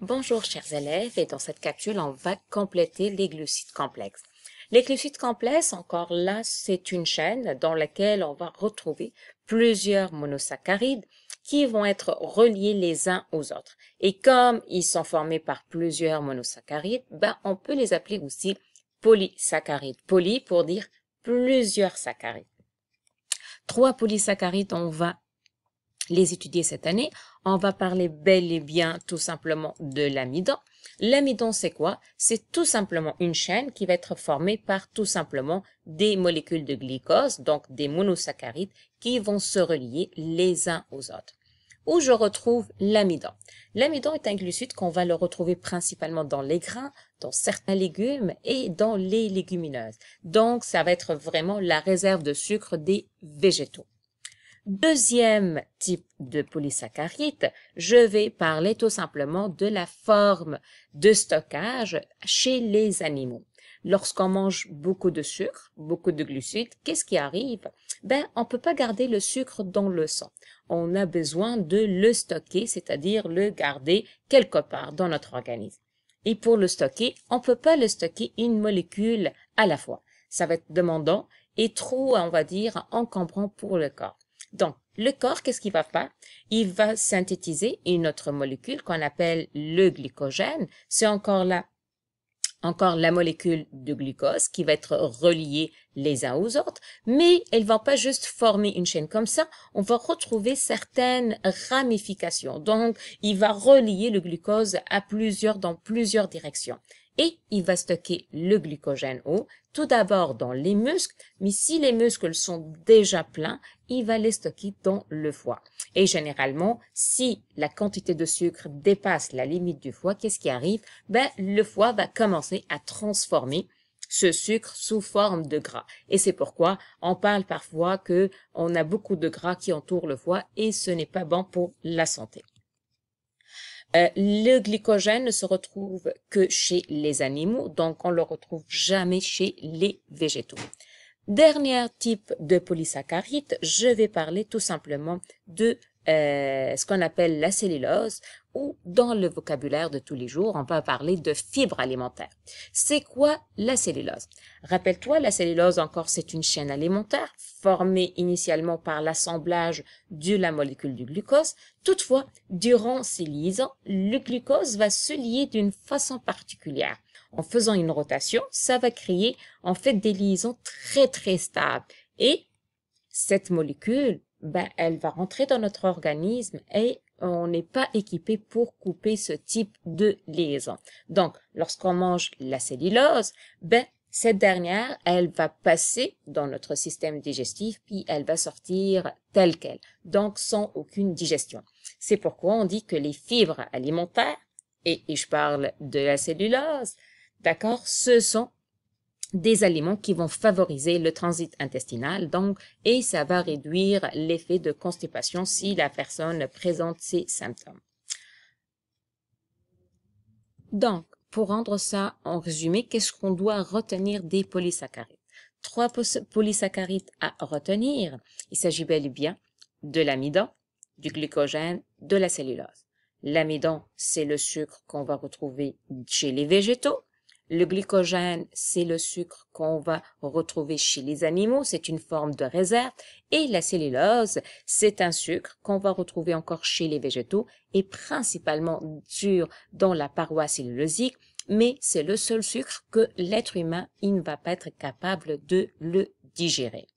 Bonjour chers élèves, et dans cette capsule, on va compléter les glucides complexes. Les glucides complexes, encore là, c'est une chaîne dans laquelle on va retrouver plusieurs monosaccharides qui vont être reliés les uns aux autres. Et comme ils sont formés par plusieurs monosaccharides, on peut les appeler aussi polysaccharides. Poly pour dire plusieurs saccharides. 3 polysaccharides, on va les étudier cette année. On va parler bel et bien tout simplement de l'amidon. L'amidon, c'est quoi? C'est tout simplement une chaîne qui va être formée par tout simplement des molécules de glucose, donc des monosaccharides qui vont se relier les uns aux autres. Où je retrouve l'amidon? L'amidon est un glucide qu'on va le retrouver principalement dans les grains, dans certains légumes et dans les légumineuses. Donc, ça va être vraiment la réserve de sucre des végétaux. Deuxième type de polysaccharide, je vais parler tout simplement de la forme de stockage chez les animaux. Lorsqu'on mange beaucoup de sucre, beaucoup de glucides, qu'est-ce qui arrive? On ne peut pas garder le sucre dans le sang. On a besoin de le stocker, c'est-à-dire le garder quelque part dans notre organisme. Et pour le stocker, on ne peut pas le stocker une molécule à la fois. Ça va être demandant et trop, on va dire, encombrant pour le corps. Donc, le corps, qu'est-ce qu'il va faire? Il va synthétiser une autre molécule qu'on appelle le glycogène. C'est encore la molécule de glucose qui va être reliée les uns aux autres, mais elle ne va pas juste former une chaîne comme ça, on va retrouver certaines ramifications. Donc, il va relier le glucose dans plusieurs directions. Et il va stocker le glycogène tout d'abord dans les muscles, mais si les muscles sont déjà pleins, il va les stocker dans le foie. Et généralement, si la quantité de sucre dépasse la limite du foie, qu'est-ce qui arrive? Le foie va commencer à transformer ce sucre sous forme de gras. Et c'est pourquoi on parle parfois que on a beaucoup de gras qui entourent le foie et ce n'est pas bon pour la santé. Le glycogène ne se retrouve que chez les animaux, donc on le retrouve jamais chez les végétaux. Dernier type de polysaccharide, je vais parler tout simplement de ce qu'on appelle la cellulose, ou dans le vocabulaire de tous les jours, on va parler de fibres alimentaires. C'est quoi la cellulose? Rappelle-toi, la cellulose encore, c'est une chaîne alimentaire formée initialement par l'assemblage de la molécule du glucose. Toutefois, durant ces liaisons, le glucose va se lier d'une façon particulière. En faisant une rotation, ça va créer en fait des liaisons très stables. Et cette molécule, elle va rentrer dans notre organisme et on n'est pas équipé pour couper ce type de liaison. Donc, lorsqu'on mange la cellulose, cette dernière, elle va passer dans notre système digestif puis elle va sortir telle qu'elle, donc sans aucune digestion. C'est pourquoi on dit que les fibres alimentaires, et je parle de la cellulose, d'accord, ce sont des aliments qui vont favoriser le transit intestinal, donc, et ça va réduire l'effet de constipation si la personne présente ces symptômes. Donc, pour rendre ça en résumé, qu'est-ce qu'on doit retenir des polysaccharides? 3 polysaccharides à retenir. Il s'agit bel et bien de l'amidon, du glycogène, de la cellulose. L'amidon, c'est le sucre qu'on va retrouver chez les végétaux. Le glycogène, c'est le sucre qu'on va retrouver chez les animaux, c'est une forme de réserve. Et la cellulose, c'est un sucre qu'on va retrouver encore chez les végétaux et principalement dans la paroi cellulosique, mais c'est le seul sucre que l'être humain, il ne va pas être capable de le digérer.